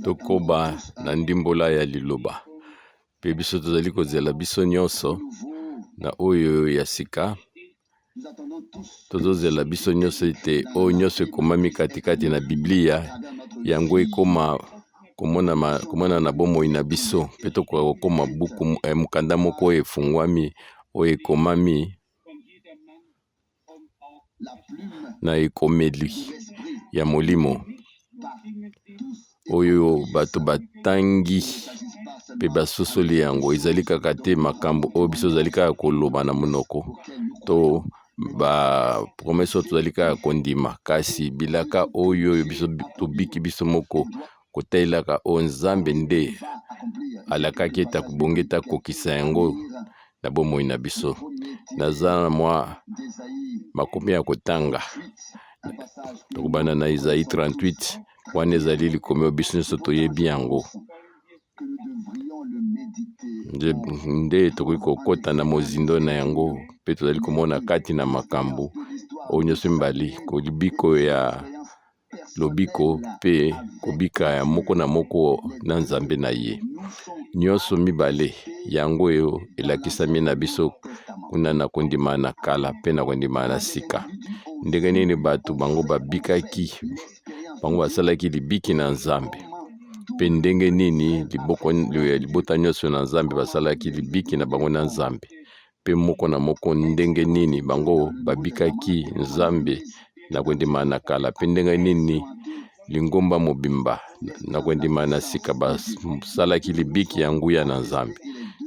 tokoba na ndimbola ya liloba pe biso tozali kozela biso nyonso na oyo ya sika tozozela biso nyonso ete oyo nyonso ekomami katikati na Biblia yango ekoma komona na bomoi na biso pe tokoka kokoma buku mokanda moko oyo efungwami oyo ekomami na ekomeli ya molimo oyo bato batangi pe basosoli yango ezali kaka te makambo oyo biso ezali kaka koloba na monoko to ba promesse tozali kaka kondima kasi bilaka oyo biso tobiki biso moko kotelaka o Nzambe nde alakaki eta kubongeta kokisa yango na bomoi na biso naza mwa makomi ya kotanga tokobana na Isaïe 38 wana ezali likomi biso nyonso toyebi yango nde tokoki kokota na mozindo na yango pe tozali komona kati na makambo oyo nyonso mbali kolibiko ya lobiko pe kobika ya moko na moko na Nzambe na ye nyonso mibale yango oyo elakisami na biso kuna na kondima na kala pe na kondima na sika ndenge nini bato bango babikaki bango basalaki libiki na Nzambe pe ndenge nini libota nyonso na Nzambe basalaki libiki na bango na Nzambe pe moko na moko ndenge nini bango babikaki Nzambe na kondima na kala pe ndenge nini lingomba mobimba na kondima na sika basalaki libiki ya nguya na Nzambe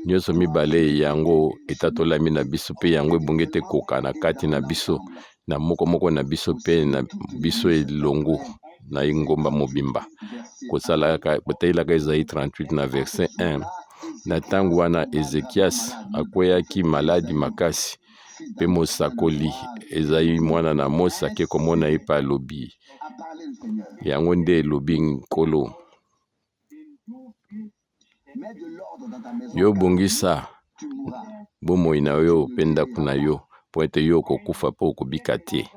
nyonso mibale yango etatolami na biso pe yango ebongete koka na kati na biso na moko na biso pe na biso elongo na ingomba mobimba kotelaka Isaïe 38 na verset 1 na tango wana Ezekias akweyaki maladi makasi pe mosakoli Ezayi mwana na Mosa ke komona ye pa alobi yango nde elobi Nkolo yo bongisa bomoi na yo pe ndako na yo po ete yo kokufa po okobika te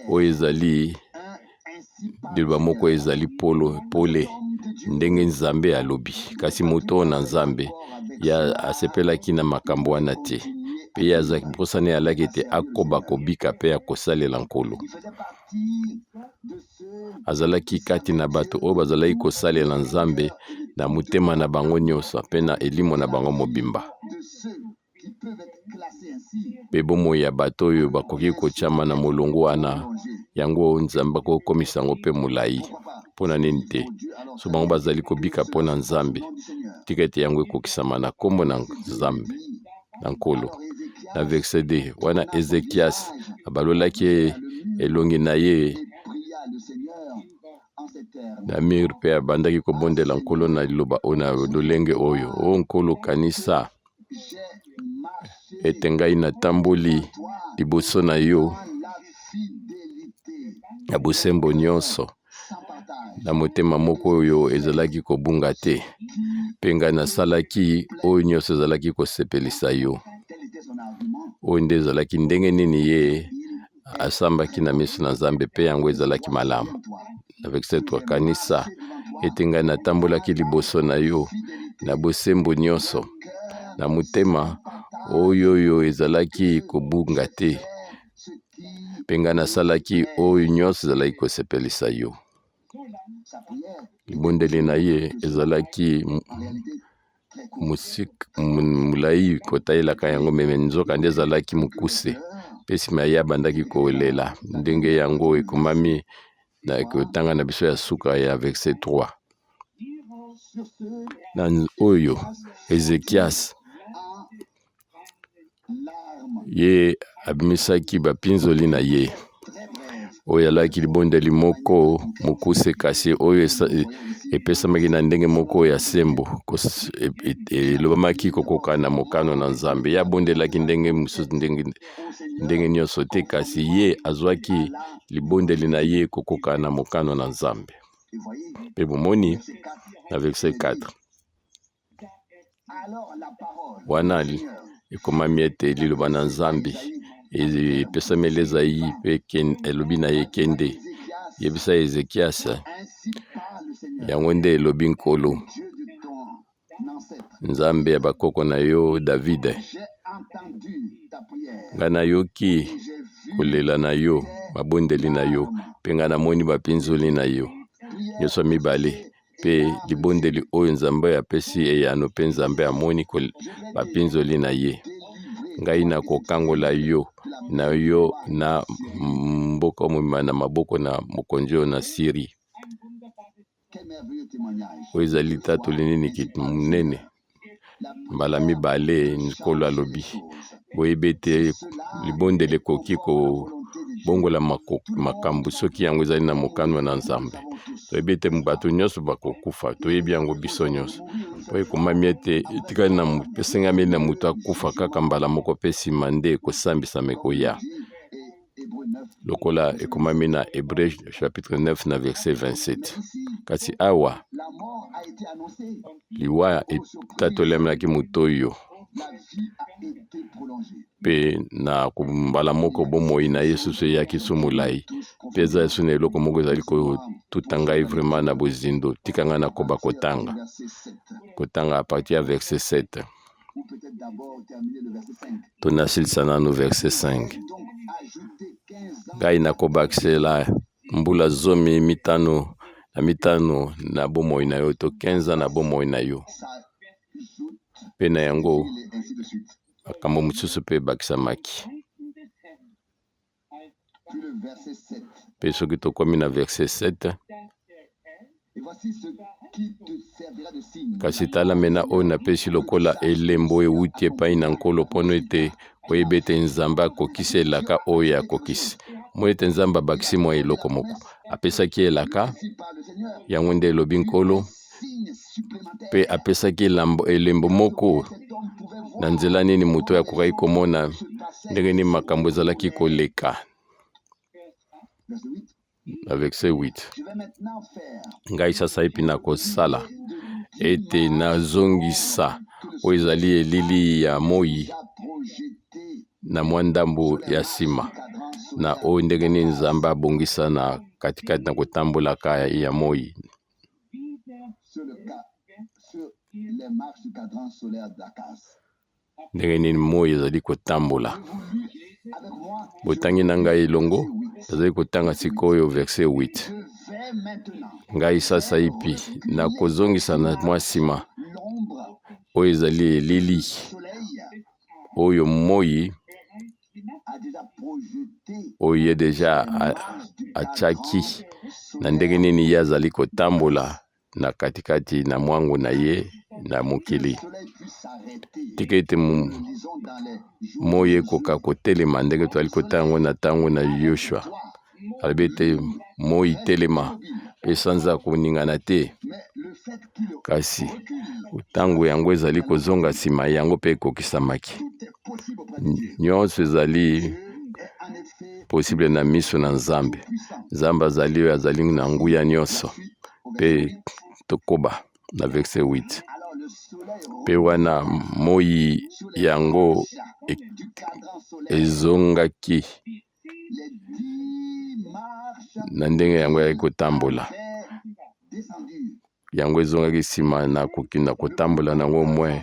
oyo ezali liloba moko ezali pole ndenge Nzambe alobi kasi moto na Nzambe ya asepelaki na makambo wana te pe ya zakibosane alaki ete akoba kobika pe akosalela Nkolo azalaki kati na bato oyo bazalaki kosalela Nzambe na motema na bango nyonso pe na elimo na bango mobimba pe bomoi ya bato oyo bakoki kochama na molongo wana yango Nzambe akokomisa yango pe molai mpona nini te so bango bazali kobika mpona Nzambe tika ete yango ekokisama na kombo na Nzambe na Nkolo na verset 2 wana Ezekias abalolaki elongi na ye na mir pe abandaki kobondela Nkolo na liloba ona lolenge oyo o Nkolo kanisa ete ngai natamboli liboso na yo na bosembo nyonso na motema moko oyo ezalaki kobunga te pe ngai nasalaki oyo nyonso ezalaki kosepelisa yo oyo nde ezalaki ndenge nini ye asambaki na miso na Nzambe pe yango ezalaki malamu na verset 3 kanisa ete ngai natambolaki liboso na yo na bosembo nyonso na motema oyo ezalaki kobunga te pe ngai nasalaki oyo nyonso ezalaki kosepelisa yo libondeli na ye ezalaki mulai kotayelaka yango meme nzoka nde ezalaki mokuse pe nsima ye abandaki kolela ndenge yango ekomami na kotanga na biso ya suka ya verset 3 na oyo Ezekias ye abimisaki bapinzoli na ye oyo alaki libondeli moko mokuse kasi oyo epesamaki na ndenge moko ya sembo elobamaki kokoka na mokano na Nzambe ye abondelaki ndenge mosusu ndenge nyonso te kasi ye azwaki libondeli na ye kokoka na mokano na Nzambe pe bomoni na verset 4 wana ekomami ete liloba na Nzambe epesami Ezayi pe elobi na ye kende yebisa Ezekias yango nde elobi Nkolo Nzambe ya bakoko na yo David. Nga nayoki kolela na yo mabondeli na yo mpe nga namoni bapinzoli na yo nyonso mibale mpe libondeli oyo Nzambe apesi eyano mpe Nzambe amoni bapinzoli na ye. Ngai nakokangola yo na mboka mobima na maboko na mokonzi oyo na Siri. Oyo ezali tatoli nini munene mbala mibale Nkolo alobi boyebi ete libondeli ekoki kobongola makambo soki yango ezali na mokano na Nzambe. Toyebi ete bato nyonso bakokufa, toyebi yango biso nyonso. Po ekomami ete etikali na esengami na moto akufa kaka mbala moko mpe nsima nde ekosambisama ekoya. Lokola ekomami na Hébreu chapitre 9 na verset 27. Kasi awa liwa etatolemelaki moto oyo mpe na mbala moko bomoi na ye susu eyaki so molai mpe eza esu na eloko moko ezali kotuta ngai vraiment na bozindo. Tika ngai nakoba kotanga a partir ya verset 7 tonasilisa nanu verset 5. Ngai nakobakisela mbula 15 na bomoi na yo to 15 na bomoi na yo mpe na yango makambo mosusu mpe ebakisamaki. Mpe soki tokomi na verset 7, kasi tala mena oyo napesi lokola elembo ewuti epai na Nkolo mpono ete oyebi ete Nzambe akokisi elaka oyo akokisi. Mo ete Nzambe abakisi mwa eloko moko apesaki elaka yango nde elobi Nkolo mpe apesaki elembo moko na nzela nini moto akokaki komona ndenge nini makambo ezalaki koleka. Na verset 8, ngai sasa epi nakosala ete nazongisa oyo ezali elili ya moi na mwa ndambo ya nsima na oyo ndenge nini Nzambe abongisa na katikati na kotambolaka ya moi. Ndenge nini moi ezali kotambola. Botangi na ngai elongo ezali kotanga sikoyo verset 8. Ngai sasa ipi nakozongisa na mwa nsima oyo ezali elili oyo moi oyo ye deja achaki na ndenge nini ye azali kotambola na katikati na mwangu na ye na mokili. Tika ete moi ekoka kotelema ndenge toali kotango na tango na Yoshua. Alobi ete moi telema mpe sanza koningana te, kasi tango yango ezali kozonga nsima yango mpe ekokisamaki. Nyonso ezali posible na miso na Nzambe. Nzambe azali oyo azali na nguya nyonso mpe tokoba na verset 8. Mpe wana moi yango ezongaki na ndenge yango yaki kotambola. Yango ezongaki nsima na kokinda kotambola nango mwe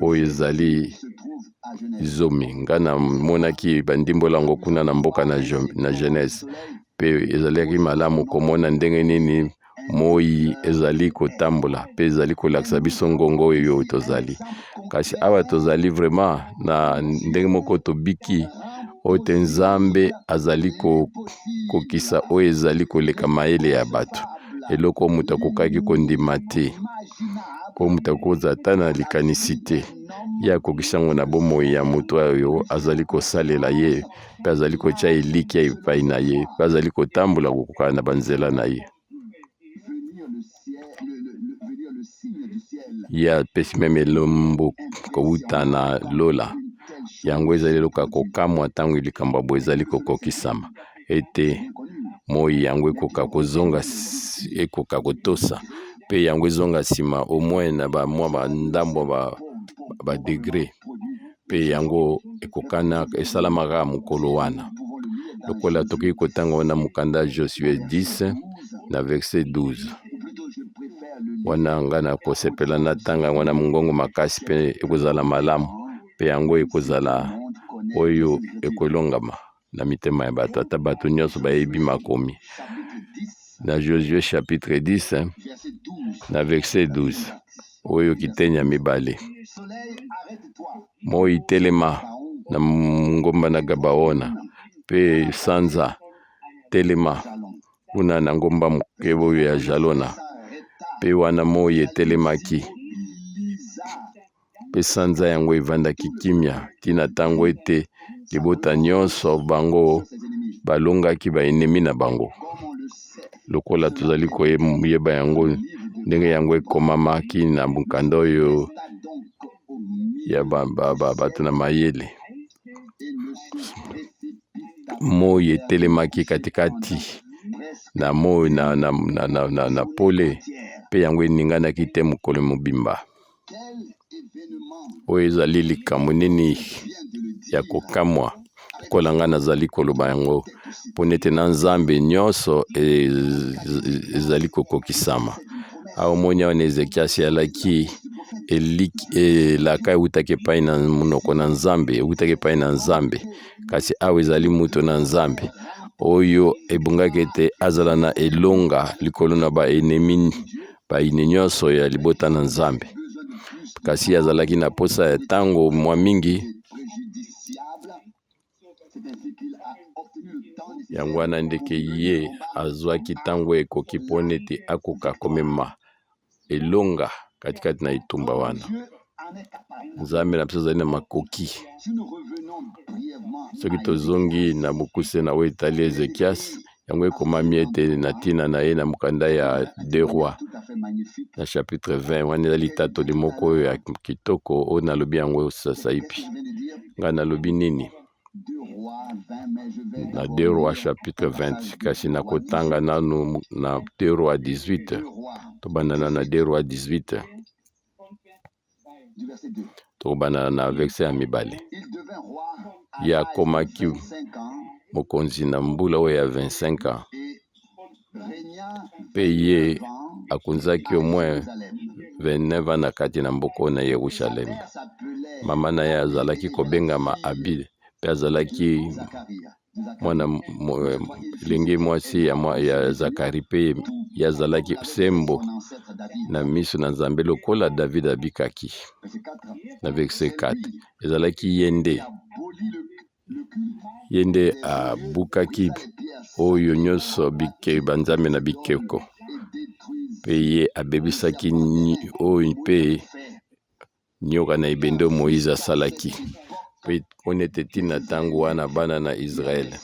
oyo ezali zomi. Nga namonaki bandimbola yango kuna na mboka na Genèse mpe ezalaki malamu komona ndenge nini moi ezali kotambola mpe ezali kolakisa biso ngongo oyo tozali. Kasi awa tozali vraiment na ndenge moko tobiki oyo te Nzambe azali kokisa oyo ezali koleka mayele ya bato. Eloko moto akokaki kondima te, po moto akoza ata na likanisi te. Ye akokisa ngo na bomoi ya moto oyo azali kosalela ye mpe azali kotya eliki ya epai na ye mpe azali kotambola kokoka na banzela na ye. Ye apesi meme elombo kowuta na lola. Yango ezali eloko kokamwa ntango likambo boye ezali kokokisama ete moi yango ekoka kozonga, ekoka kotosa mpe yango ezonga nsima au moins na bamwa bandambo ba degré mpe yango ekokana esalamaka mokolo wana. Lokola toki kotanga wana mokanda Josue 10 na verset 12. wana nga na kosepela na tanga wana mongongo makasi pe ekozala malamu pe yango ekozala oyo ekolongama na mitema ya bato ata bato nyonso bayebi makomi. Na Josué chapitre 10 na verset 12 oyo kitenya mibale. Moi telema na ngomba na Gabaona pe sanza telema kuna na ngomba mokebo ya Jalona pe wana moi etelemaki pe sanza yango evandaki kimia tina tango ete libota nyonso bango balongaki baenemi na bango. Lokola tozali koyeba yango ndenge yango ekomamaki na mokanda oyo ya bato na mayele. Moi etelemaki katikati na moi na pole pe yango eninganaki te mokolo mobimba. Oyo ezali likambo nini ya kokamwa kola nga nazali koloba yango mpo nete na Nzambe nyonso ezali kokokisama. Awa omoni awa na Ezekiasi alaki elaka eutaki epai na monoko na Nzambe, eutaki epai na Nzambe, kasi awa ezali mutu na Nzambe oyo ebungaki ete azala na elonga likolo na baenemi baine nyonso ya libota na Nzambe. Kasi azalaki na posa ya tango mwa mingi yango wana ndeke ye azwaki tango ekoki mpo nete akoka komema elonga katikati na itumba wana. Nzambe na biso azali na makoki. Soki tozongi na mokuse na oyo etali Ezekiasi yango ekomami ete na ntina na ye na mokanda ya 2 Rois na chapitre 20 wana ezali litatoli moko oyo ya kitoko oyo nalobi yango sasa ipi. Nga nalobi nini? Na 2 Rois chapitre 20 kasi nakotanga nanu na 2 Rois 18 tobandana na 2 Rois 18 tobandana na verset ya mibale. Ye akomaki mokonzi na mbula oyo ya 25 ans pe ye akunzaki au moins 29 ans na kati na mboka na Yerusalem. Mama na ye azalaki kobengama Abi pe azalaki mwana elenge mwasi ya Zakari pe ye azalaki sembo na miso na Nzambe lokola David abikaki. Na verset 4 ezalaki yende abukaki oyo nyonso bike banzambe na bikeko pe ye abebisaki oyo pe nyoka na ebende Moïse asalaki pe ponete tina tango wana bana na Israel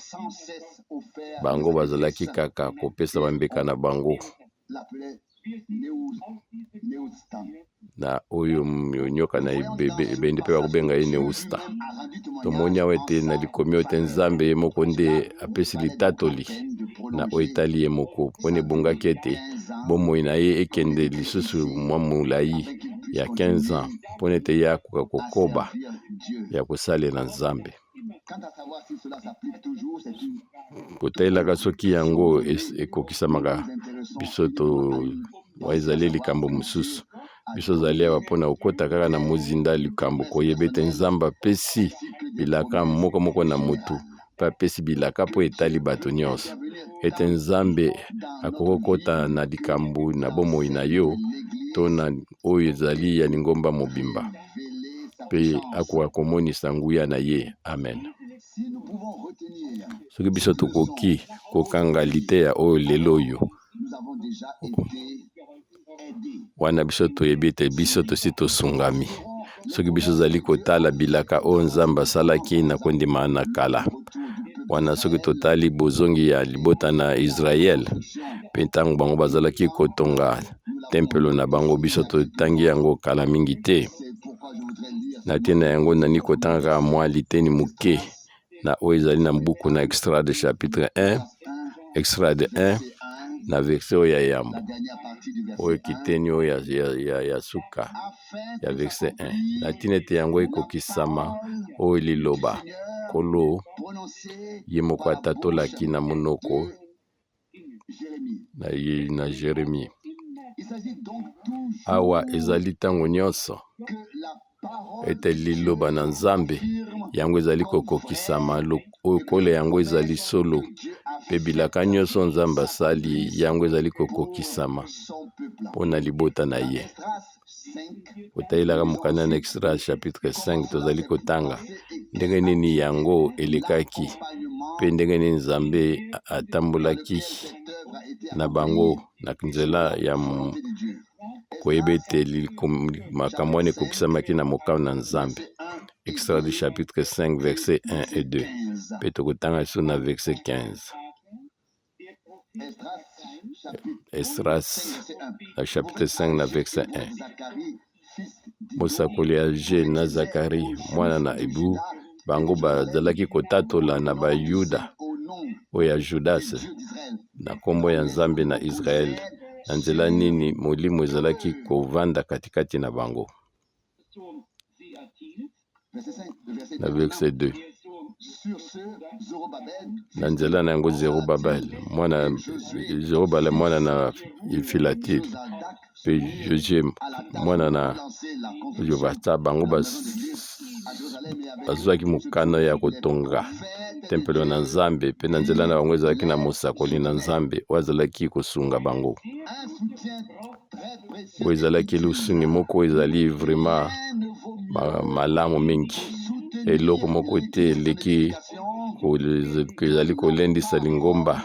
bango bazalaki kaka kopesa bambeka na bango na oyo nyoka na ebende pe bakobenga ye Neusta. Tomoni awa ete na likomi oyo te Nzambe ye moko nde apesi litatoli na oyo etali ye moko mpona ebongaki ete bomoi na ye ekende lisusu mwa molai ya 15 ans mpona ete ye akoka kokoba ya kosalela Nzambe. Kotalelaka soki yango ekokisamaka biso ezali likambo mosusu. Biso zali awa mpona okota kaka na mozinda likambo koyeba ete Nzambe apesi bilaka moko na mutu pe apesi bilaka mpo etali bato nyonso ete Nzambe akokokota na likambo na bomoi na yo to na oyo ezali ya lingomba mobimba pe akoka komonisa nguya na ye. Amen. Soki biso tokoki kokanga liteya oyo lelo oyo wana biso toyebi ete biso tosi tosungami. Soki biso zali kotala bilaka oyo Nzambe asalaki na kondima na kala wana soki totali bozongi ya libota na Israel pe ntango bango bazalaki kotonga tempelo na bango biso totangi yango kala mingi te. Na tina yango nani kotanga mwa liteni muke na oyo ezali na mbuku na extrait de chapitre 1 extrait de 1 na verset oyo ya yambo oyo kiteni oyo ya suka ya verset 1 na tina ete yango ekokisama oyo liloba Nkolo ye moko atatolaki na monoko na Jérémie. awa ezali ntango nyonso ete liloba na Nzambe yango ezali kokokisama lokola yango ezali solo pe bilaka nyonso Nzambe asali yango ezali kokokisama mpona libota na ye. Kotayelaka mokanda na Extra chapitre 5 tozali kotanga ndenge nini yango elekaki pe ndenge nini Nzambe atambolaki na bango na nzela ya koyeba ete makambo wana ekokisamaki na mokano na Nzambe. Extra du chapitre 5 verset 1 et 2 pe tokotanga so na verset 15. Esdras na chapitre 5 na verset 1. Mosakoli age na Zakari mwana na Ebu bango bazalaki kotatola na Bayuda oyo ya Judas na kombo ya Nzambe na Israel na nzela nini molimo ezalaki kovanda katikati na bango. Na verset 2 na nzela na yango Zerubabel mwana na Filatil pe Joje mwana na Jovata bango bazwaki mokano ya kotonga tempelo na Nzambe pe na nzela na bango ezalaki na mosakoli na Nzambe oyo azalaki kosunga bango. Oyo ezalaki lusungi moko ezali vraiment malamu mingi, eloko moko te eleki ezali kolendisa lingomba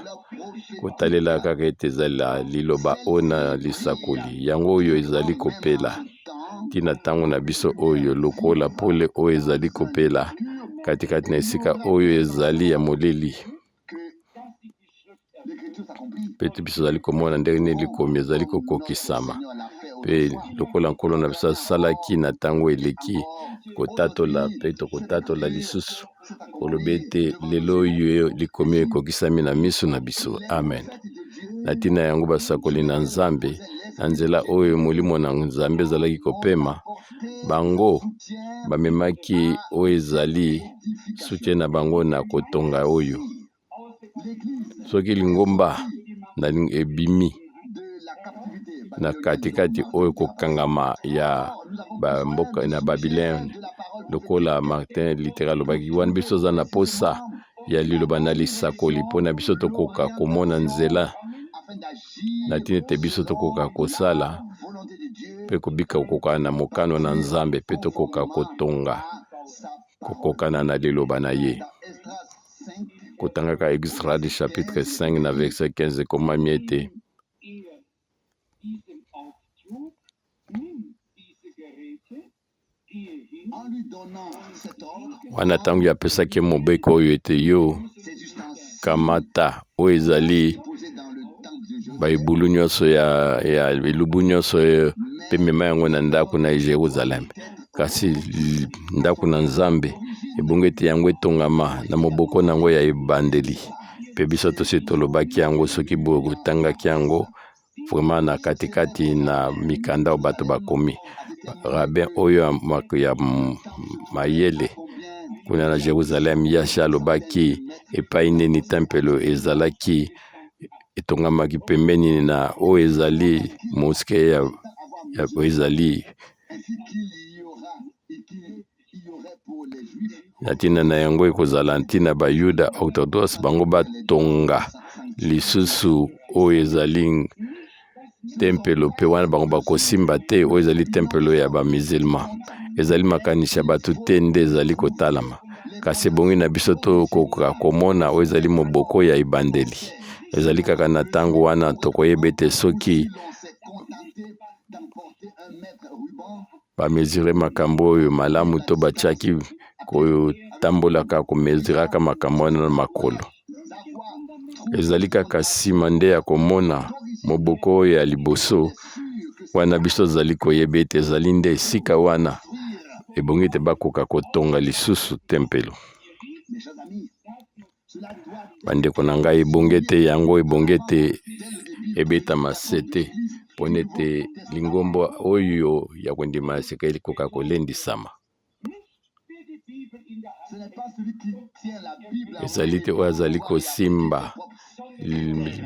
kotalela kaka ete ezala liloba oyo na lisakoli yango oyo ezali kopela tina ntango na biso oyo lokola pole oyo ezali kopela katikati na esika oyo ezali ya moleli. Pete biso ezali komona ndenge nini likomi ezali kokokisama pe lokola nkolo na biso asalaki na ntango eleki kotatola pe tokotatola lisusu koloba ete lelo oyo likomi ekokisami na miso na biso. Amen. Na ntina yango basakoli na Nzambe na nzela oyo molimo na Nzambe ezalaki kopema bango bamemaki oyo ezali soutien na bango na kotonga oyo soki lingomba na ebimi na katikati oyo kokangama ya mboka na Babilone lokola Martin Luther alobaki wana biso za na posa ya liloba na lisakoli mpona biso tokoka komona nzela na tina ete biso tokoka kosala pe kobika kokokana na mokano na Nzambe pe tokoka kotonga kokokana na liloba na ye. Kotangaka Extra du chapitre 5 na verset 15 ekomami ete wana ntango yapesaki mobeko oyo ete yo kamata oyo ezali baebulu nyonso ya elubu nyonso pe mema yango na ndako na Jerusalem kasi ndako na Nzambe ebongo ete yango etongama na moboko na yango ya ebandeli pe biso tosi tolobaki yango soki boye kotangaki yango vraiment na katikati na mikanda oyo bato bakomi rabin oyo ya mayele kuna na Jerusalem Yasha alobaki epai nini tempelo ezalaki etongamaki pembeni na oyo ezali moske ya ezali na ntina na yango ekozala ntina Bayuda orthodoxe bango batonga lisusu oyo ezali tempelo pe wana bango bakosimba te oyo ezali tempelo ya bamisilma ezali makanisi ya bato te nde ezali kotalama kasi ebongi na biso tokoka komona oyo ezali moboko ya ebandeli ezali kaka na ntango wana tokoyeba ete soki bamesure makambo oyo malamu to batiaki kotambolaka komeziraka makambo wana na makolo ezali kaka nsima nde ya komona moboko oyo ya liboso wana biso ezali koyeba ete ezali nde esika wana ebongi ete bakoka kotonga lisusu tempelo. Bandeko na ngai ebongi ete yango ebongi ete ebetama sete mpona ete lingombo oyo ya kondima ya seka elikoka kolendisama ezali te oyo azali kosimba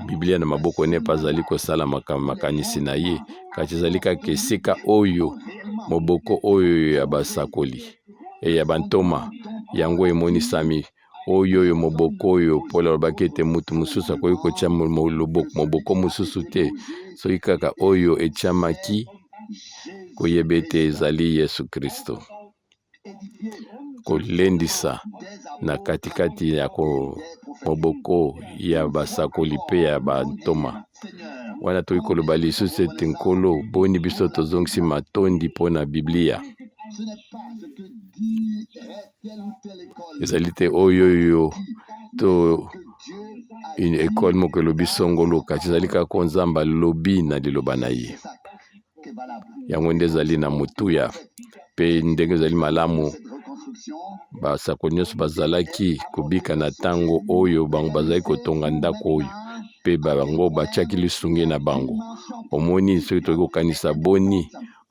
Biblia na maboko ne pazali kosala makanisi na ye kati ezali kaka esika oyo moboko oyo ya basakoli ya bantoma yango emonisami oyo moboko oyo Paul alobaki ete mutu mosusu akoki kotia moboko mosusu te soki kaka oyo etiamaki koyeba ete ezali Yesu Kristo kolendisa na katikati ya moboko ya basakoli pe ya bantoma wana toki koloba lisusu ete nkolo boni biso tozongisi matondi mpo na Biblia ezali te oyo to une ekole moko elobi songolo kati ezali kaka Nzambe alobi na liloba na ye yango nde ezali na motuya pe ndenge ezali malamu basakoli nyonso bazalaki kobika na ntango oyo bango bazali kotonga ndako oyo pe bango batiaki lisungi na bango omoni soki toki kokanisa boni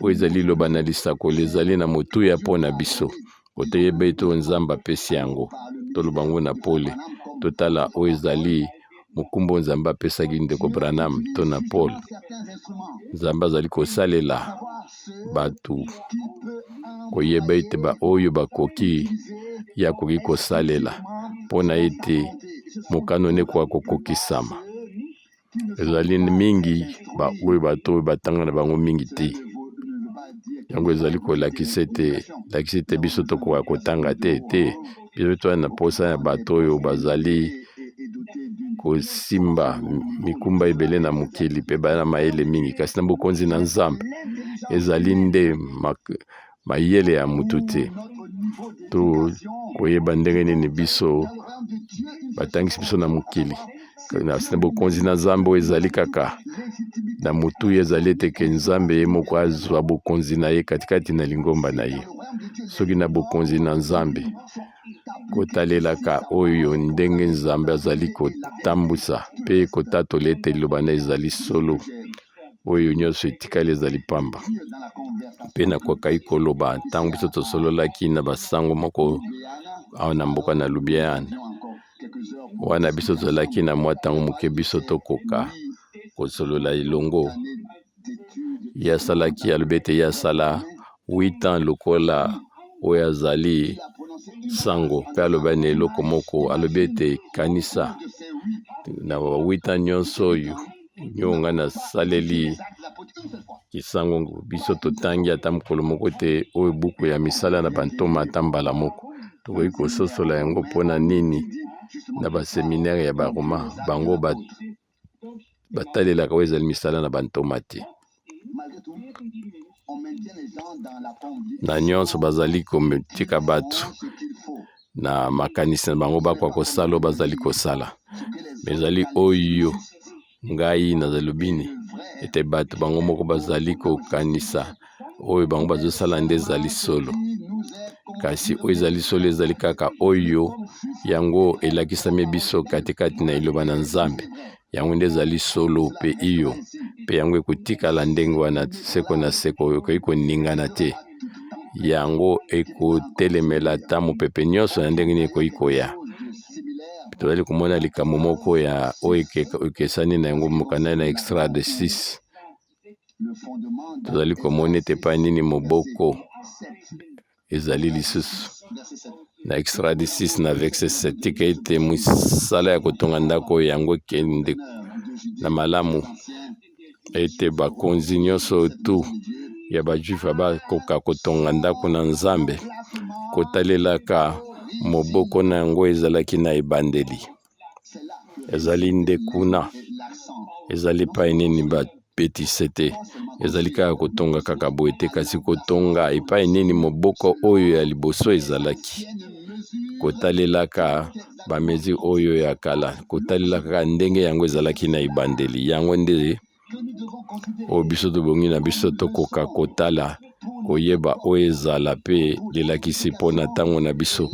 oyo ezali liloba na lisakoli ezali na motuya mpo na biso kotoyeba ete Nzambe apesi yango toloba ngo na pole totala oyo ezali mokumbo Nzambe apesaki ndeko Branham to na Paul Nzambe azali kosalela bato koyeba ete oyo bakoki ya koki kosalela mpona ete mokano ne kwa kokokisama ezali mingi oyo bato oyo batanga na bango mingi te yango ezali kolakisa ete biso tokoka kotanga te biso toa na posa ya bato oyo bazali kosimba mikumba ebele na mokili mpe bana mayele mingi kasi na bokonzi na Nzambe ezali nde mayele ya mutu te to koyeba ndenge nini biso batangisi biso na mokili na bokonzi na Nzambe oyo ezali kaka na mutu ezali ete ke Nzambe ye moko azwa bokonzi na ye katikati na lingomba na ye soki na bokonzi na Nzambe kotalelaka oyo ndenge Nzambe azali kotambusa pe kotatola ete liloba na ezali solo oyo nyonso etikali ezali pamba pe nakokai koloba ntango biso tosololaki na basango moko awa na mboka na Lubiana wana biso tozalaki na mwa ntango moke biso tokoka kosolola elongo ye asalaki alobi ete ye asala 8 ans lokola oyo azali sango pe aloba na eloko moko alobi ete kanisa na 8 ans nyonso oyo nyonga nasaleli kisango biso totangi ata mokolo moko te oyo buku ya misala na bantoma ata mbala moko tokoki kososola yango mpona nini na baseminaire ya baroma bango batalelaka oyo ezali misala na bantoma te na nyonso bazali kotika bato na makanisi na bango bakwa kosala oyo bazali kosala ezali oyo ngai nazalobini ete bato bango moko bazali kokanisa oyo bango bazosala nde ezali solo kasi oyo ezali solo ezali kaka oyo yango elakisami biso katikati na iloba na Nzambe yango nde ezali solo pe iyo pe yango ekotikala ndenge wana seko na seko oyo ekoki koningana te yango ekotelemela ata mopepe nyonso na ndenge nini ekoki koya tozali komona likambo moko ya oyo ekesani na yango mokanda na extra de 6 tozali komona ete pa nini moboko ezali lisusu na extra de 6 na verset 7 tika ete mosala ya kotonga ndako yango ekende na malamu ete bakonzi nyonso tu ya bajuifu bakoka kotonga ndako na Nzambe kotalelaka moboko na yango ezalaki na ebandeli ezali nde kuna ezali pa nini bapetise te ezali kaka kotonga kaka boye te kasi kotonga epai nini moboko oyo ya liboso ezalaki kotalelaka bamezi oyo ya kala kotalelaka ndenge yango ezalaki na ebandeli yango nde oyo biso tobongi na biso tokoka kotala koyeba oyo ezala pe lelakisi mpona ntango na biso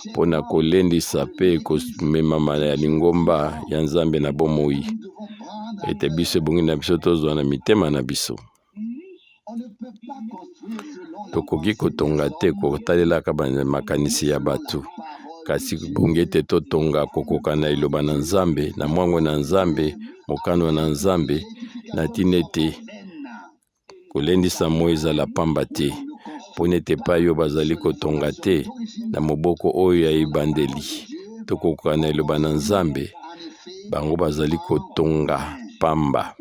mpona kolendisa pe komemama ya lingomba ya Nzambe na bomoi ete biso ebongi na biso tozwa na mitema na biso tokoki kotonga te kotalelaka makanisi ya bato kasi bongi ete totonga kokoka na liloba na Nzambe, na mwango na Nzambe, mokano na Nzambe, na ntina ete kolendisa mo ezala pamba te, mpona ete epai oyo bazali kotonga te na moboko oyo ya ebandeli, tokoka na liloba na Nzambe, bango bazali kotonga pamba.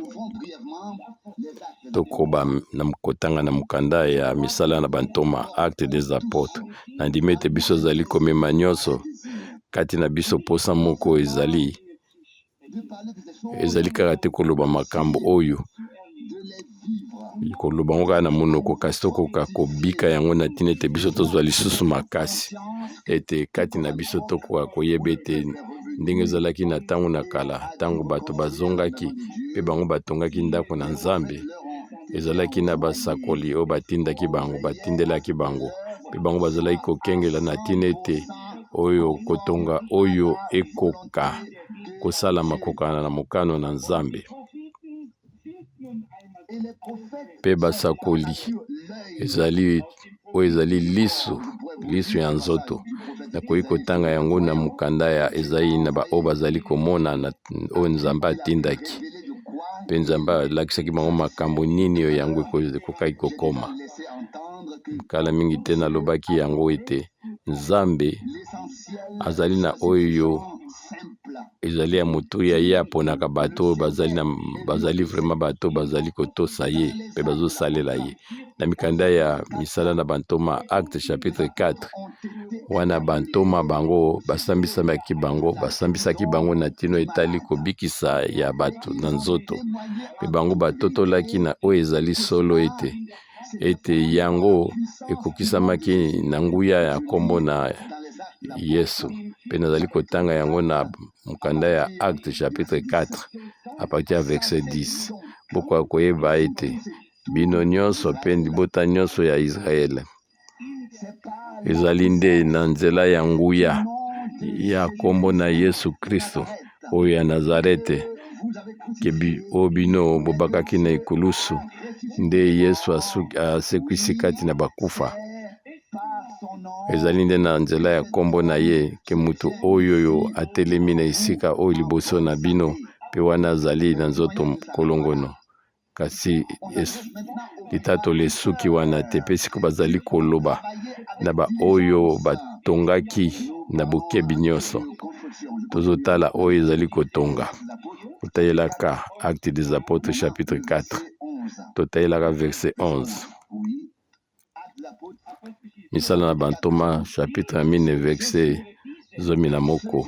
Tokoba na kotanga na mukanda ya misala na bantoma Acte des Apôtres. Nandimi ete biso zali komema nyonso kati na biso posa moko ezali kaka te koloba makambo oyo koloba ngo kaka na monoko, kasi tokoka kobika yango na ntina ete biso tozwa lisusu makasi, ete kati na biso tokoka koyeba ete ndenge ezalaki na ntango na kala, ntango bato bazongaki mpe bango batongaki ndako na Nzambe, ezalaki na basakoli oyo batindaki bango, batindelaki bango, mpe bango bazalaki kokengela na ntina ete oyo kotonga oyo ekoka kosalama kokana na mokano na Nzambe. Mpe basakoli ezali lisu ya nzoto, nakoki kotanga yango na mukanda ya Ezayi na oyo bazali komona oyo Nzambe atindaki, mpe Nzambe alakisaki bango makambo nini oyo yango ekokaki kokoma. Kala mingi te nalobaki yango ete Nzambe azali na oyo ezali ya motu ya ye aponaka bato bazali vraiment bato bazali kotosa ye mpe bazosalela ye. Na mikanda ya misala na bantoma Acte chapitre 4, wana bantoma bango basambisaki bango na tino etali kobikisa ya bato na nzoto, mpe bango batotolaki na oyo ezali solo ete yango ekokisamaki na nguya ya kombo na Yesu. Mpe nazali kotanga yango na mukanda ya Acte chapitre 4 a partir ya verset 10. Bokoka koyeba ete bino nyonso mpe libota nyonso ya Israele ezali nde na nzela ya nguya ya kombo na Yesu Kristo oyo ya Nazarete, oyo bino bobakaki na ekulusu, nde Yesu asekwisi kati na bakufa. Ezali nde na nzela ya kombo na ye ke mutu oyo atelemi na esika oyo liboso na bino, mpe wana azali na nzoto kolongono, kasi litatoli esuki wana te, mpe siko bazali koloba na oyo batongaki na bokebi nyonso. Tozotala oyo ezali kotonga, totayelaka Acte des Apôtres chapitre 4, totayelaka verset 11. Misala na bantoma chapitre 4 verset 11.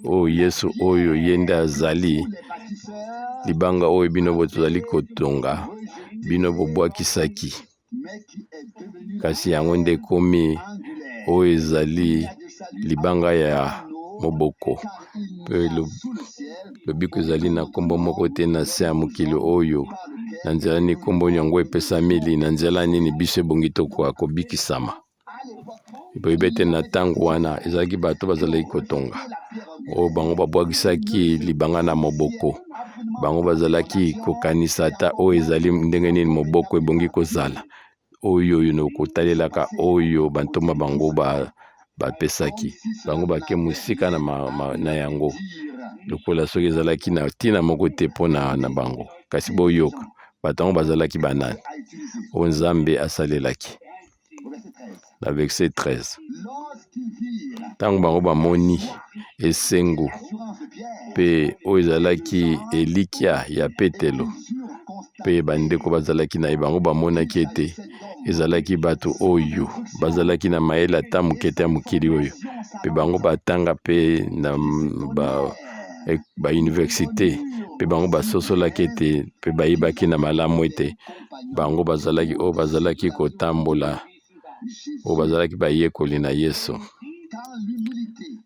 O Yesu oyo ye nde azali libanga oyo bino bozali kotonga, bino bobwakisaki, kasi yango nde komi oyo ezali libanga ya moboko, mpe lobiko ezali na kombo moko te na se ya mokili oyo, na nzela ni kombo yango epesamili, na nzela nini biso ebongi tokoka kobikisama. Boyeba ete na ntango wana ezalaki bato bazalaki kotonga oyo bango babwakisaki libanga na moboko, bango bazalaki kokanisa ata oyo ezali ndenge nini moboko ebongi kozala, oyo nokotalelaka oyo bantoma bango bapesaki bango bake mosika na yango, lokola soki ezalaki na ntina moko te mpona na bango, kasi boyoka bato yango bazalaki banani oyo Nzambe asalelaki. Na verset 13, ntango bango bamoni esengo mpe oyo ezalaki elikya ya Petelo mpe bandeko bazalaki na ye, bango bamonaki ete ezalaki bato oyo bazalaki na mayele ata moke te ya mokili oyo, mpe bango batanga mpe na bauniversite, mpe bango basosolaki ete mpe bayibaki na malamu ete bango bazalaki oyo bazalaki kotambola, oyo bazalaki bayekoli na Yesu.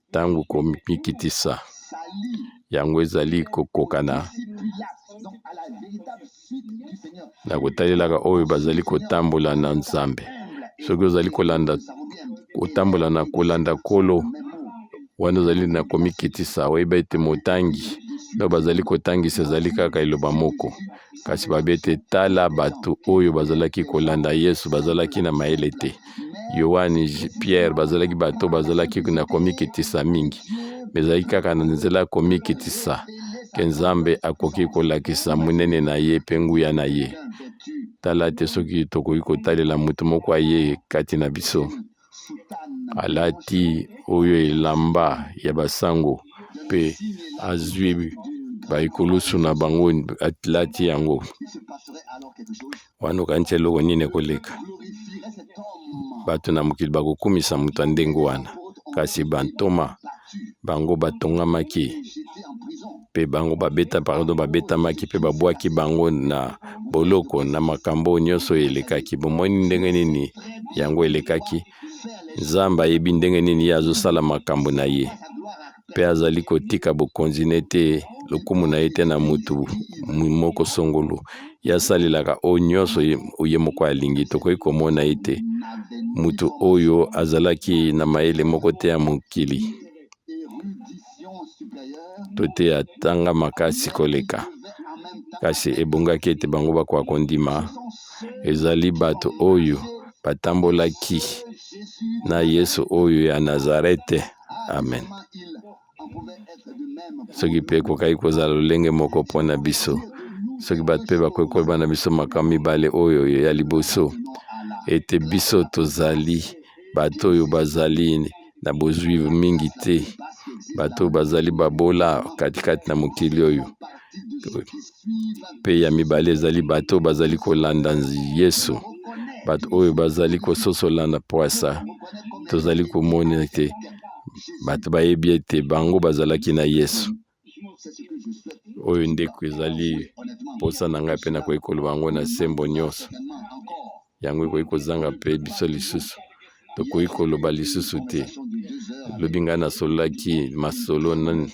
Ntango komikitisa yango ezali kokokana na kotalelaka oyo bazali kotambola na Nzambe. Soki ozali kotambola na kolanda Nkolo, wana ozali na komikitisa, oyeba ete motangi no bazali kotangisa ezali kaka eloba moko, kasi babete tala bato oyo bazalaki kolanda Yesu bazalaki na mayele te, Yohani Pierre bazalaki bato bazalaki na komikitisa mingi me ezalaki kaka na nzela komikitisa ke Nzambe akoki kolakisa munene na ye mpe nguya na ye. Tala te soki tokoki kotalela mutu moko aye kati na biso alati oyo elamba ya basango mpe azwi baikulusu na bango atlati yango wana okanisi eloko nini ekoleka. Bato na mokili bakokumisa mutu ndenge wana kasi bantoma bango batongamaki mpe bango babetamaki mpe babwaki bango na boloko na makambo nyonso elekaki. Bomoni ndenge nini yango elekaki. Nzambe ayebi ndenge nini ye azosala makambo na ye mpe azali kotika bokonzi nete lokumu na ye te na mutu moko songolo. Ye asalelaka oyo nyonso ye moko alingi. Tokoki komona ye te mutu oyo azalaki na mayele moko te ya mokili to te atanga makasi koleka, kasi ebongaki ete bango bakoka kondima. Ezali bato oyo batambolaki na Yesu oyo ya Nazarete. Amen. Soki pe kokaki kozala lolenge moko mpona biso, soki bato mpe bakoki koyeba na biso makambo mibale oyo ya liboso, ete biso tozali bato oyo bazali na bozwi mingi te, bato oyo bazali babola katikati na mokili oyo. Pe ya mibale ezali bato oyo bazali kolanda Yesu, bato oyo bazali kososolana poasa. Tozali komona ete bato bayebi ete bango bazalaki na Yesu. Oyo ndeko ezali posa na ngai mpe nakoki koloba bango na sembo nyonso. Yango ekoki kozanga mpe biso lisusu. Tokoki koloba lisusu te. Lobi ngai nasololaki masolo nani.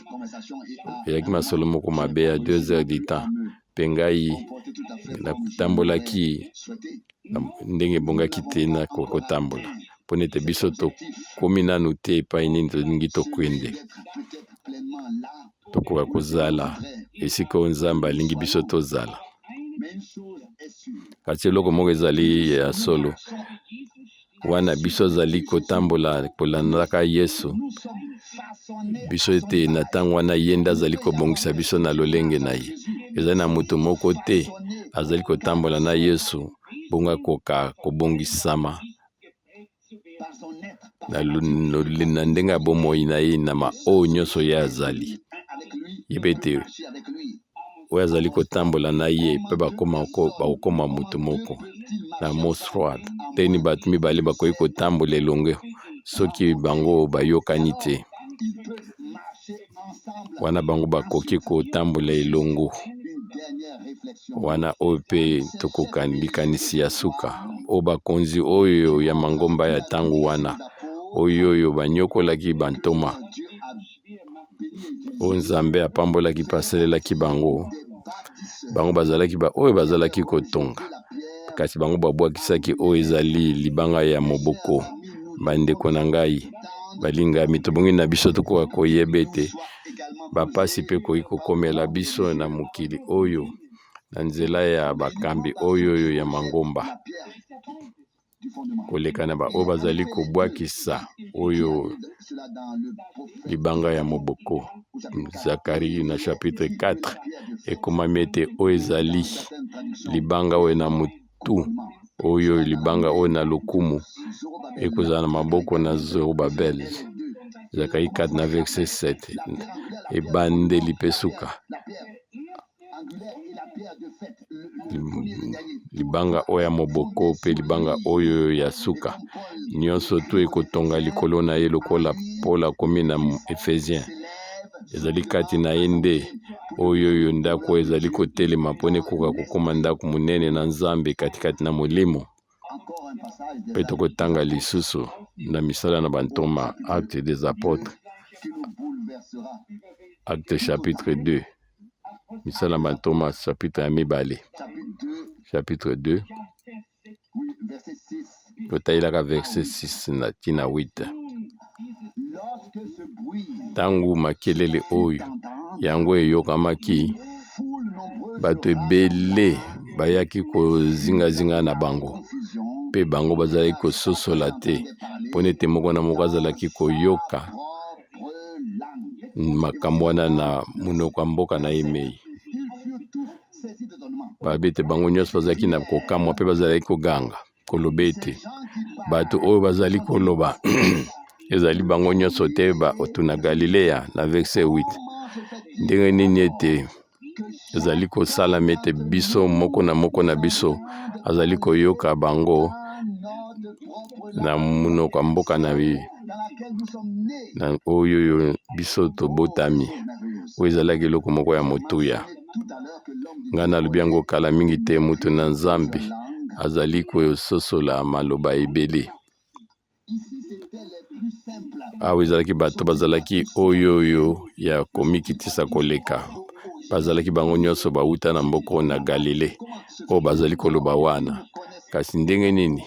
Eyaki masolo moko mabe ya 2 heures du temps. Mpe ngai natambolaki ndenge ebongaki te na kotambola. Mpona ete biso tokomi nanu te epai nini tolingi tokwende. Tokoka kozala esika oyo Nzambe alingi biso tozala. Kasi eloko moko ezali ya solo. Wana biso azali kotambola kolandaka Yesu, biso ete na ntango wana ye nde azali kobongisa biso na lolenge na ye. Ezali na mutu moko te azali kotambola na Yesu bongo akoka kobongisama na ndenge ya bomoi na ye na oyo nyonso ye azali. Yebe ete oyo azali kotambola na ye mpe bakokoma mutu moko na mosroad teni bato mibale bakoki kotambola elongo soki bango bayokani te. Wana bango bakoki kotambola elongo. Wana oyo mpe tokoka likanisi ya suka oyo bakonzi oyo ya mangomba ya ntango wana oyo banyokolaki bantoma oyo Nzambe apambolaki paselelaki bango bazalaki oyo bazalaki kotonga, kasi bango babwakisaki oyo ezali libanga ya moboko. Bandeko na ngai balingami, tobongi na biso tokoka koyeba ete bapasi mpe koki kokomela biso na mokili oyo na nzela ya bakambi oyo ya mangomba koleka na oyo bazali kobwakisa oyo libanga ya moboko. Zakari na chapitre 4 ekomami ete oyo ezali libanga oyo na mutu oyo libanga oyo na lokumu ekozala na maboko na Zorobabel. Zakari 4 na verset 7 ebandeli mpe suka libanga oyo ya moboko mpe libanga oyo ya suka nyonso tu ekotonga likolo na ye lokola Paul akomi na Ephésien. Ezali kati na ye nde oyo ndako ezali kotelema mpona ekoka kokoma ndako munene na Nzambe katikati na molimo. Mpe tokotanga lisusu na misala na bantoma Actes des Apôtres, Actes chapitre 2, misala bantoma chapitre ya mibale, chapitre 2 totayelaka verset 6 na tina 8. Tangu makelele oyo yango eyokamaki, bato ebele bayaki kozingazinga na bango pe bango bazalaki kososola te mpo ete moko na moko azalaki koyoka makambo wana na munoko ya mboka na ye mei. Babi ete bango nyonso bazalaki na kokamwa mpe bazalaki koganga koloba ete bato oyo bazali koloba ezali bango nyonso te bato na Galilea na verset 8 ndenge nini ete ezali kosalama ete biso moko na biso azali koyoka bango na munoko ya mboka na ye na oyo biso tobotami oyo ezalaki eloko moko ya motuya. Ngai nalobi yango kala mingi te mutu na Nzambe azali kososola maloba ebele. Awa ezalaki bato bazalaki oyo ya komikitisa koleka, bazalaki bango nyonso bauta na mboko na Galile oyo bazali koloba wana, kasi ndenge nini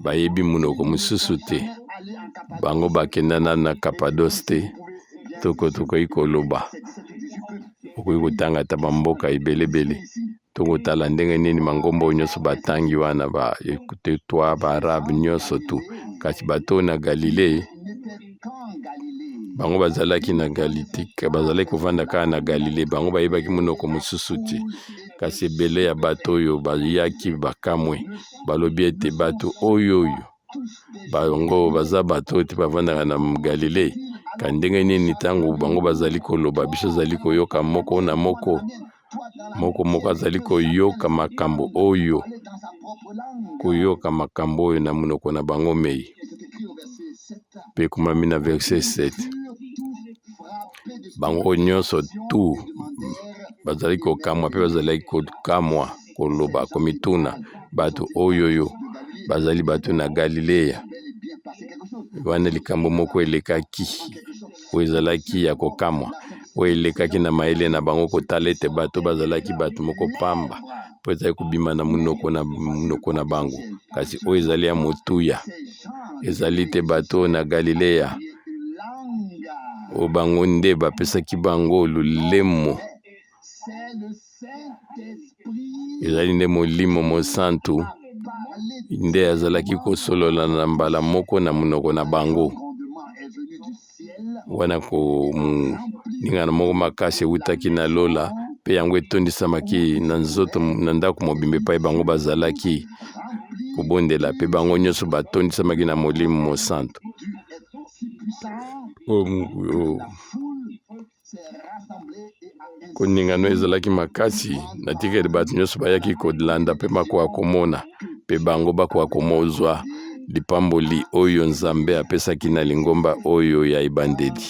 bayebi munoko mosusu te, bango bakendana na Kapados te, tokoki koloba okoki kotanga ata bamboka ebelebele tokotala ndenge nini mangombo nyonso batangi wana baekutetwa baarabe nyonso tu, kasi bato na Galile bango bazalaki na Galitika, bazalaki kovanda kaka na Galile, bango bayebaki munoko mosusu te, kasi ebele ya bato oyo bayaki bakamwe balobi ete bato oyo bango baza bato ete bavandaka na Galile, ka ndenge nini ntango bango bazali koloba biso azali koyoka moko na moko azali koyoka makambo oyo na munoko na bango mei. Pe komami na verset 7 bango nyonso tu bazali kokamwa pe bazali kokamwa koloba komituna bato oyo bazali bato na Galilea wana likambo moko elekaki oyo ezalaki ya kokamwa oyo elekaki na mayele na bango kotala ete bato bazalaki bato moko pamba po ezali kobima na munoko na bango, kasi oyo ezali ya motuya, ezali te bato na Galilea o bango nde bapesaki bango lolemo, ezali nde Molimo Mosantu nde azalaki kosolola na mbala moko na munoko na bango wana ningana moko makasi ewutaki na lola pe yango etondisamaki na nzoto na ndako mobimba epai bango bazalaki kobondela pe bango nyonso batondisamaki na Molimo Mosantu. Koningano ezalaki makasi na tikeli bato nyonso bayaki kolanda pe makoka komona pe bango bakoka komozwa lipamboli oyo Nzambe apesaki na lingomba oyo ya ebandeli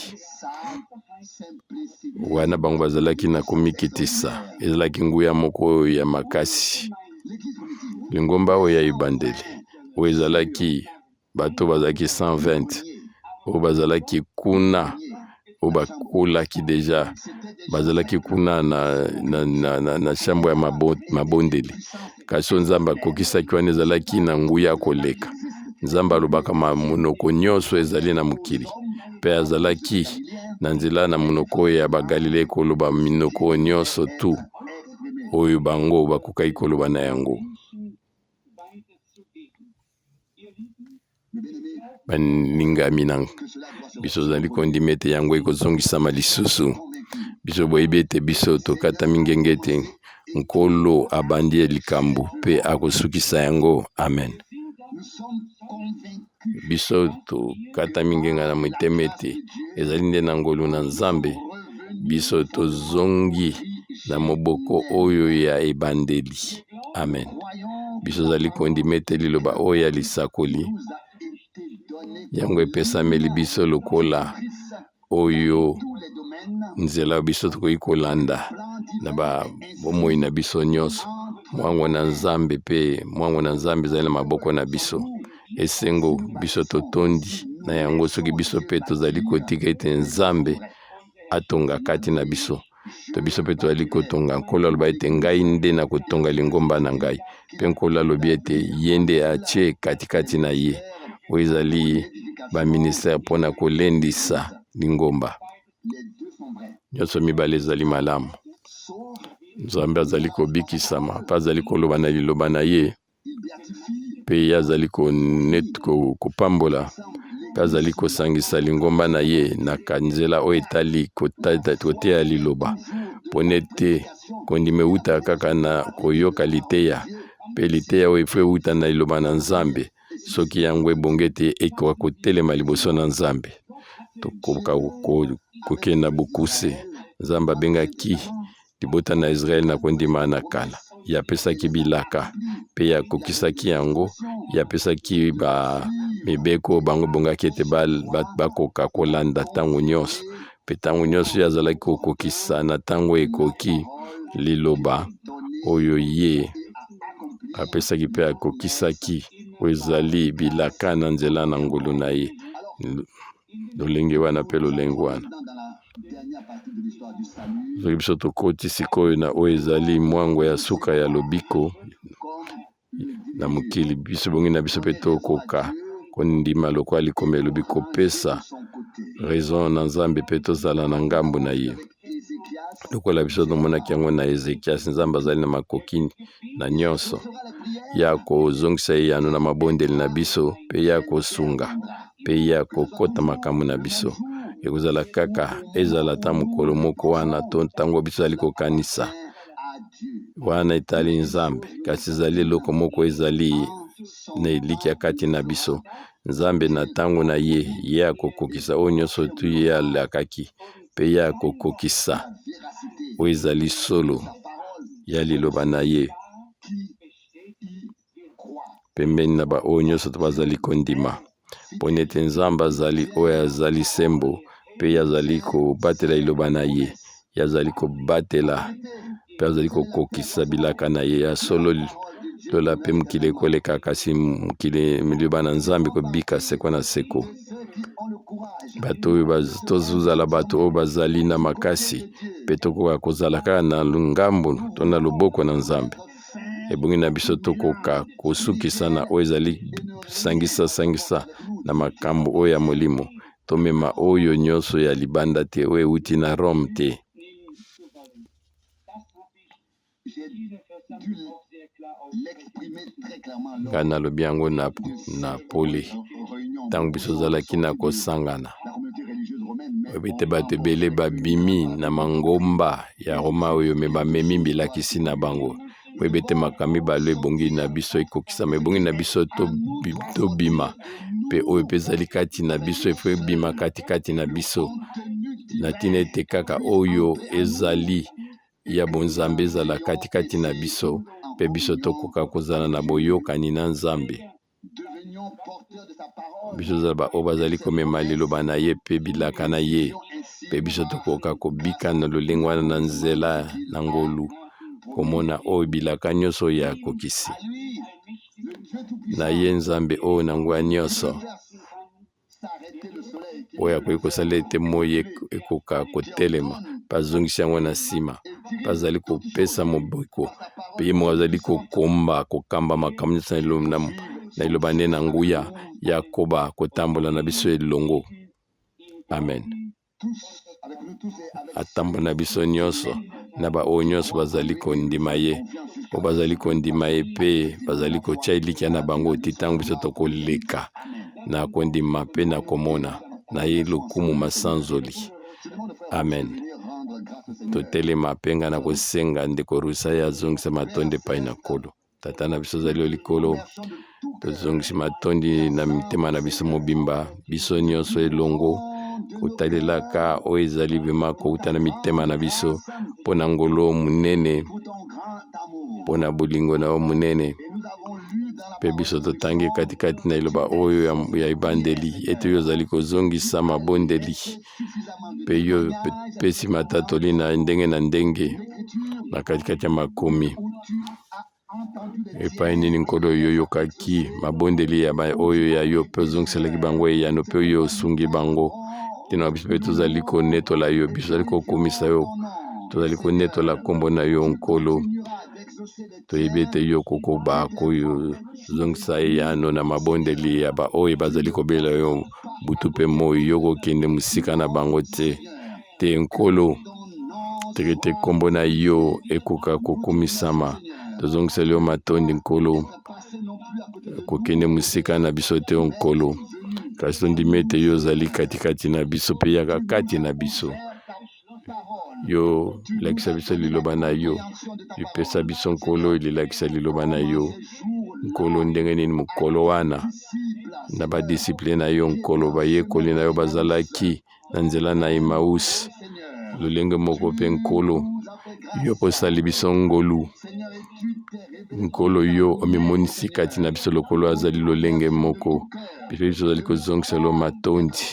wana bango bazalaki na komikitisa, ezalaki nguya moko oyo ya makasi lingomba oyo ya ebandeli oyo ezalaki bato bazalaki 120 oyo bazalaki kuna oyo bakolaki deja bazalaki kuna na shambo ya mabondeli, kasi Nzambe akokisaki wana ezalaki na nguya koleka. Nzambe alobaka munoko nyonso ezali na mokili pe azalaki na nzela na munoko ya bagalile koloba minoko nyonso tu oyo bango bakokaki koloba na yango. Baningami nanga biso zali kondima ete yango ekozongisama lisusu, biso boyebi ete biso tokata mingenge ete Nkolo abandi likambo pe akosukisa yango. Amen. Biso tokata mingenga na mitema ete ezali nde na ngolu na Nzambe, biso tozongi na moboko oyo ya ebandeli. Amen. Biso zali kondima ete liloba oyo ya lisakoli yango epesameli biso lokola oyo nzela biso tokoki kolanda na bomoi na biso nyonso. Mwango na Nzambe pe mwango na Nzambe ezali na maboko na biso. Esengo biso totondi na yango soki biso pe tozali kotika ete Nzambe atonga kati na biso. To biso pe tozali kotonga. Nkolo aloba ete ngai nde na kotonga lingomba na ngai. Pe Nkolo alobi ete ye nde atie katikati na ye oyo ezali baministere mpona kolendisa lingomba. Nyonso mibale ezali malamu. Nzambe azali kobikisama, pa azali koloba na liloba na ye, mpe ye azali kopambola mpe azali kosangisa lingomba na ye na kanzela oyo etali koteya liloba mpona ete kondima euta kaka na koyoka liteya mpe liteya oyo efo euta na liloba na Nzambe soki yango ebongi ete ekoka kotelema liboso na Nzambe tokoka kokende na bokuse. Nzambe abengaki libota na Israele na kondima na kala, ye apesaki bilaka mpe ye akokisaki yango, ye apesaki mibeko bango bongaki ete bakoka kolanda ntango nyonso mpe ntango nyonso ye azalaki kokokisa na ntango ekoki liloba oyo ye apesaki mpe akokisaki oyo ezali bilaka na nzela na ngolu na ye. Lolenge wana mpe lolenge wana soki biso tokoti sikoyo na oyo ezali mwango ya suka ya lobiko na mokili biso bongi na biso mpe tokoka kondima lokola likombe elobi kopesa raison na Nzambe mpe tozala na ngambo na ye lokola biso tomonaki yango na Ezekiasi. Nzambe azali na makoki na nyonso ya kozongisa ye yano na mabondeli na biso mpe ya kosunga mpe ya kokota makambo na biso. Ekozala kaka ezala ta mokolo moko wana to ntango biso azali kokanisa wana etali Nzambe, kasi ezali eloko moko ezali na eliki kati na biso. Nzambe na ntango na ye ye akokokisa oyo nyonso tu ye alakaki mpe ye akokokisa oyo ezali solo ya liloba na ye pembeni na oyo nyonso to bazali kondima mpona ete Nzambe azali oyo azali sembo mpe ye azali kobatela liloba na ye, ye azali kobatela mpe azali kokokisa bilaka na ye ya solo lola mpe mokili ekoleka kasi mokili liloba na Nzambe kobika seko na seko. Bato oyo tozala bato oyo bazali na makasi mpe tokoka kozala kaka na ngambo to na loboko na Nzambe. Ebongi na biso tokoka kosukisa na oyo ezali sangisa na makambo oyo ya molimo, tomema oyo nyonso ya libanda te oyo euti na Rome te. Nga nalobi yango na pole ntango biso ozalaki na kosangana oyebite bato ebele babimi na mangomba ya Roma oyo me bamemi bilakisi na bango. Oyebite makambo mibale ebongi na biso ekokisama, ebongi na biso tobima mpe oyo mpe ezali kati na biso efo ebima katikati na biso na ntina ete kaka oyo ezali ya bonzambe ezala katikati na biso mpe biso tokoka kozala na boyokani na Nzambe. Biso ozala oyo bazali komema liloba na ye mpe bilaka na ye mpe biso tokoka kobika na lolenge wana na nzela na ngolu komona oyo bilaka nyonso ya kokisi na ye Nzambe oyo na nguya nyonso oyo akoki kosala ete moi ekoka kotelema mpe azongisi yango na nsima mpe azali kopesa mobeko mpe ye moko azali kokamba makambo nyonso na liloba nde na nguya ya koba kotambola na biso elongo. Amen. Atambola na biso nyonso na baoyo nyonso bazali kondima ye oyo bazali kondima ye mpe bazali kotya elikya na bango ti ntango biso tokoleka na kondima mpe na komona na ye lokumu masanzoli. Amen. Totelema mpe nga na kosenga ndeko Rusa ye azongisa matondi epai na Nkolo. Tata na biso ozali likolo, tozongisi matondi na mitema na biso mobimba biso nyonso elongo kotalelaka oyo ezali vema kouta na mitema na biso mpona ngolo munene mpona bolingo na yo munene mpe biso totangi katikati na liloba oyo ya ebandeli ete yo ozali kozongisa mabondeli mpe yo pesi matatoli na ndenge na katikati ya makomi epai nini Nkolo yo yokaki mabondeli ya oyo ya yo mpe ozongiselaki bango eyano mpe oyo osungi bango tina biso mpe tozali konetola yo, biso tozali kokumisa yo, tozali konetola kombo na yo Nkolo. Toyebi ete yo kokoba koyo zongisa eyano na mabondeli ya oyo bazali kobela yo butu mpe moi yo kokende mosika na bango te Nkolo teke te kombo na yo ekoka kokumisama. Tozongiseli yo matondi Nkolo kokende mosika na biso te nkolo, kasi tondimi ete yo ozali katikati na biso mpe yaka kati na biso. Yo lakisa biso liloba na yo, epesa biso nkolo elilakisa liloba na yo nkolo, ndenge nini mokolo wana na badisiple na yo nkolo bayekoli na yo bazalaki na nzela na Emausi lolenge moko mpe nkolo yo posali biso ngolu nkolo yo omimonisi kati na biso lokolo azali lolenge moko mpe biso ozali kozongisa lo matondi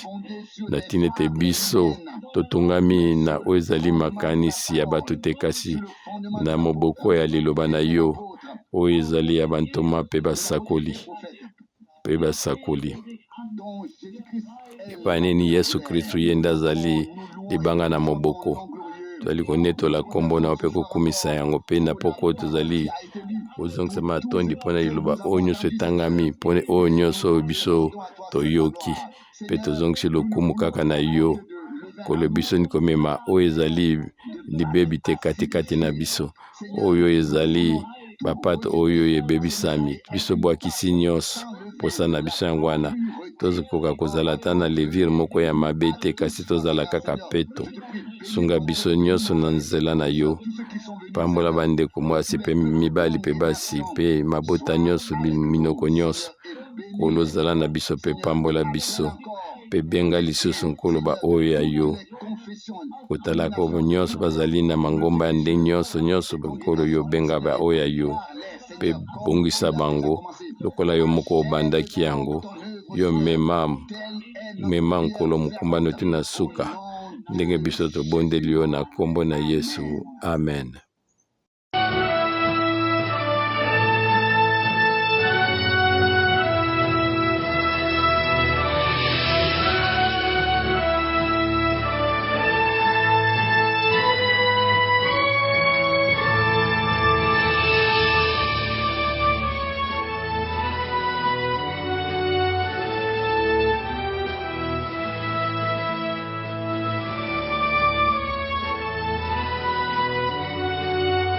na ntina ete biso totungami na oyo ezali makanisi ya bato te, kasi na moboko ya liloba na yo oyo ezali ya bantoma mpe basakoli epai nini Yesu Kristu ye nde azali libanga na moboko. Tozali konetola nkombo na yo mpe kokumisa yango mpe na poko tozali kozongisa matondi mpona liloba oyo nyonso etangami, mpona oyo nyonso oyo biso toyoki mpe tozongisi lokumu kaka na yo kolo biso ni komema oyo ezali libebi te katikati na biso, oyo ezali bapato oyo ebebisami biso bwakisi nyonso posa na biso yango wana tozokoka kozala ata na levire moko ya mabe te, kasi tozala kaka peto. Sunga biso nyonso na nzela na yo, pambola bandeko mwasi mpe mibali mpe basi mpe mabota nyonso minoko nyonso kolo ozala na biso mpe pambola biso mpe benga lisusu nkolo ba oyo ya yo kotalaka obo nyonso bazali na mangomba ya nde nyonso nkolo yo benga ba oyo ya yo mpe bongisa bango lokola yo moko obandaki yango, yo mema nkolo mokumbano tina suka ndenge biso tobondeli yo na nkombo na Yesu, amen.